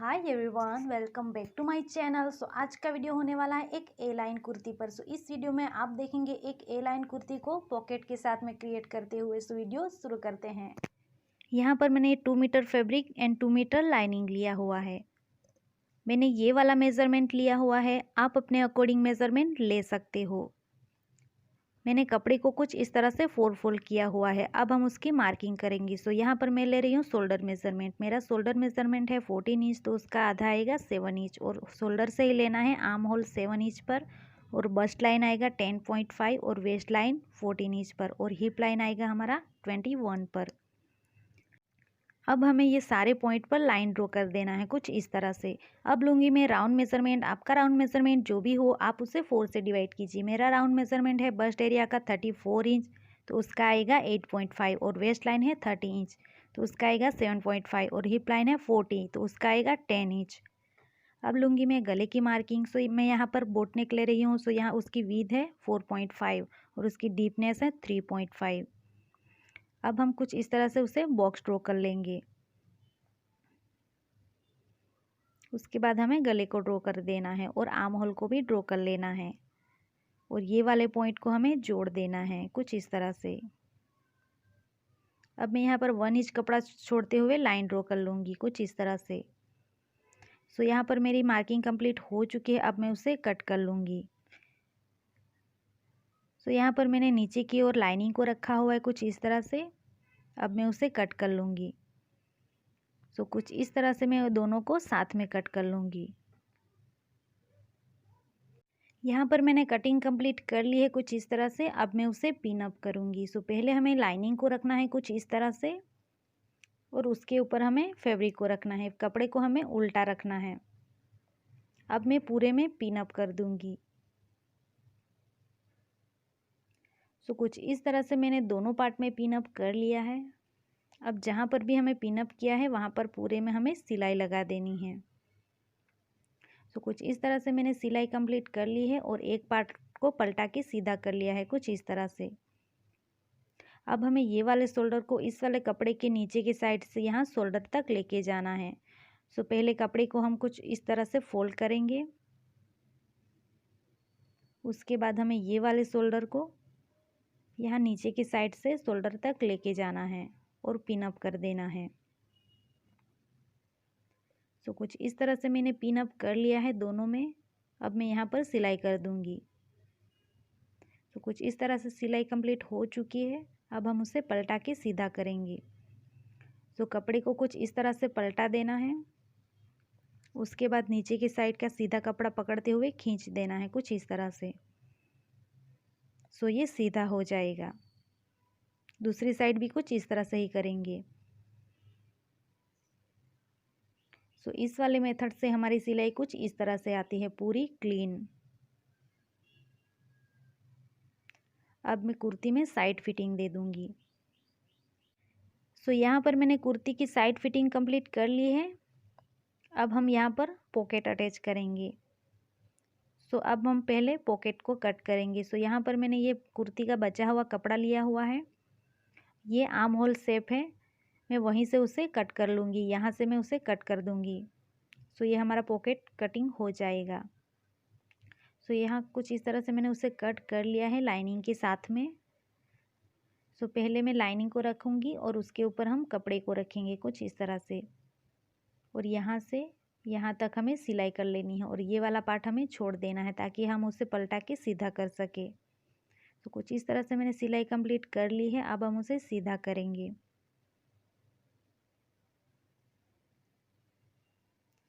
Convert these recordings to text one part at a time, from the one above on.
Hi everyone, welcome back to my channel. आज का video होने वाला है एक ए लाइन कुर्ती पर। इस वीडियो में आप देखेंगे एक ए लाइन कुर्ती को पॉकेट के साथ में क्रिएट करते हुए। वीडियो शुरू करते हैं। यहाँ पर मैंने 2 metre fabric and 2 metre lining लिया हुआ है। मैंने ये वाला मेज़रमेंट लिया हुआ है, आप अपने अकॉर्डिंग मेज़रमेंट ले सकते हो। मैंने कपड़े को कुछ इस तरह से 4 फोल्ड किया हुआ है। अब हम उसकी मार्किंग करेंगे। यहाँ पर मैं ले रही हूँ शोल्डर मेज़रमेंट। मेरा शोल्डर मेज़रमेंट है 14 इंच, तो उसका आधा आएगा 7 इंच। और शोल्डर से ही लेना है आर्म होल 7 इंच पर, और बस्ट लाइन आएगा 10.5 और वेस्ट लाइन 14 इंच पर, और हिप लाइन आएगा हमारा 21 पर। अब हमें ये सारे पॉइंट पर लाइन ड्रॉ कर देना है कुछ इस तरह से। अब लूँगी मैं राउंड मेज़रमेंट। आपका राउंड मेज़रमेंट जो भी हो आप उसे 4 से डिवाइड कीजिए। मेरा राउंड मेज़रमेंट है बस्ट एरिया का 34 इंच, तो उसका आएगा 8.5, और वेस्ट लाइन है 30 इंच, तो उसका आएगा 7.5, और हिप लाइन है 40, तो उसका आएगा 10 इंच। अब लूँगी मैं गले की मार्किंग। मैं यहाँ पर बोट नेक ले रही हूँ। यहाँ उसकी विड्थ है 4.5 और उसकी डीपनेस है 3.5। अब हम कुछ इस तरह से उसे बॉक्स ड्रॉ कर लेंगे। उसके बाद हमें गले को ड्रॉ कर देना है और आर्म होल को भी ड्रॉ कर लेना है, और ये वाले पॉइंट को हमें जोड़ देना है कुछ इस तरह से। अब मैं यहाँ पर 1 इंच कपड़ा छोड़ते हुए लाइन ड्रॉ कर लूँगी कुछ इस तरह से। यहाँ पर मेरी मार्किंग कंप्लीट हो चुकी है। अब मैं उसे कट कर लूँगी। यहाँ पर मैंने नीचे की ओर लाइनिंग को रखा हुआ है कुछ इस तरह से। अब मैं उसे कट कर लूँगी। कुछ इस तरह से मैं दोनों को साथ में कट कर लूँगी। यहाँ पर मैंने कटिंग कंप्लीट कर ली है कुछ इस तरह से। अब मैं उसे पिन अप करूँगी। पहले हमें लाइनिंग को रखना है कुछ इस तरह से, और उसके ऊपर हमें फैब्रिक को रखना है। कपड़े को हमें उल्टा रखना है। अब मैं पूरे में पिन अप कर दूँगी। कुछ इस तरह से मैंने दोनों पार्ट में पिन अप कर लिया है। अब जहाँ पर भी हमें पिन अप किया है वहाँ पर पूरे में हमें सिलाई लगा देनी है। कुछ इस तरह से मैंने सिलाई कंप्लीट कर ली है, और एक पार्ट को पलटा के सीधा कर लिया है कुछ इस तरह से। अब हमें ये वाले शोल्डर को इस वाले कपड़े के नीचे की साइड से यहाँ शोल्डर तक लेके जाना है। पहले कपड़े को हम कुछ इस तरह से फोल्ड करेंगे। उसके बाद हमें ये वाले शोल्डर को यहाँ नीचे की साइड से शोल्डर तक लेके जाना है और पिन अप कर देना है। कुछ इस तरह से मैंने पिन अप कर लिया है दोनों में। अब मैं यहाँ पर सिलाई कर दूँगी। कुछ इस तरह से सिलाई कंप्लीट हो चुकी है। अब हम उसे पलटा के सीधा करेंगे। कपड़े को कुछ इस तरह से पलटा देना है। उसके बाद नीचे की साइड का सीधा कपड़ा पकड़ते हुए खींच देना है कुछ इस तरह से। ये सीधा हो जाएगा। दूसरी साइड भी कुछ इस तरह से ही करेंगे। इस वाले मेथड से हमारी सिलाई कुछ इस तरह से आती है पूरी क्लीन। अब मैं कुर्ती में साइड फिटिंग दे दूंगी। यहाँ पर मैंने कुर्ती की साइड फिटिंग कंप्लीट कर ली है। अब हम यहाँ पर पॉकेट अटैच करेंगे। अब हम पहले पॉकेट को कट करेंगे। यहाँ पर मैंने ये कुर्ती का बचा हुआ कपड़ा लिया हुआ है। ये आर्म होल शेप है, मैं वहीं से उसे कट कर लूँगी। यहाँ से मैं उसे कट कर दूँगी। ये हमारा पॉकेट कटिंग हो जाएगा। यहाँ कुछ इस तरह से मैंने उसे कट कर लिया है लाइनिंग के साथ में। पहले मैं लाइनिंग को रखूँगी और उसके ऊपर हम कपड़े को रखेंगे कुछ इस तरह से, और यहाँ से यहाँ तक हमें सिलाई कर लेनी है, और ये वाला पार्ट हमें छोड़ देना है ताकि हम उसे पलटा के सीधा कर सके। कुछ इस तरह से मैंने सिलाई कंप्लीट कर ली है। अब हम उसे सीधा करेंगे।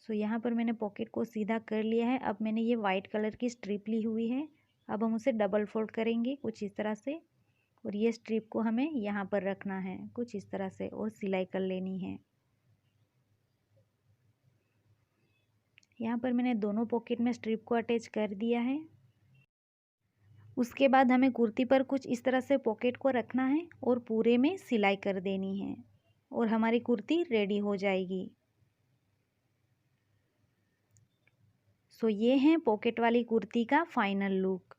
यहाँ पर मैंने पॉकेट को सीधा कर लिया है। अब मैंने ये वाइट कलर की स्ट्रिप ली हुई है। अब हम उसे डबल फोल्ड करेंगे कुछ इस तरह से, और ये स्ट्रिप को हमें यहाँ पर रखना है कुछ इस तरह से, और सिलाई कर लेनी है। यहाँ पर मैंने दोनों पॉकेट में स्ट्रिप को अटैच कर दिया है। उसके बाद हमें कुर्ती पर कुछ इस तरह से पॉकेट को रखना है और पूरे में सिलाई कर देनी है, और हमारी कुर्ती रेडी हो जाएगी। ये है पॉकेट वाली कुर्ती का फाइनल लुक।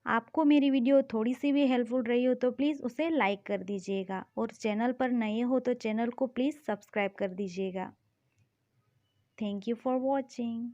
आपको मेरी वीडियो थोड़ी सी भी हेल्पफुल रही हो तो प्लीज़ उसे लाइक कर दीजिएगा, और चैनल पर नए हो तो चैनल को प्लीज़ सब्सक्राइब कर दीजिएगा। Thank you for watching.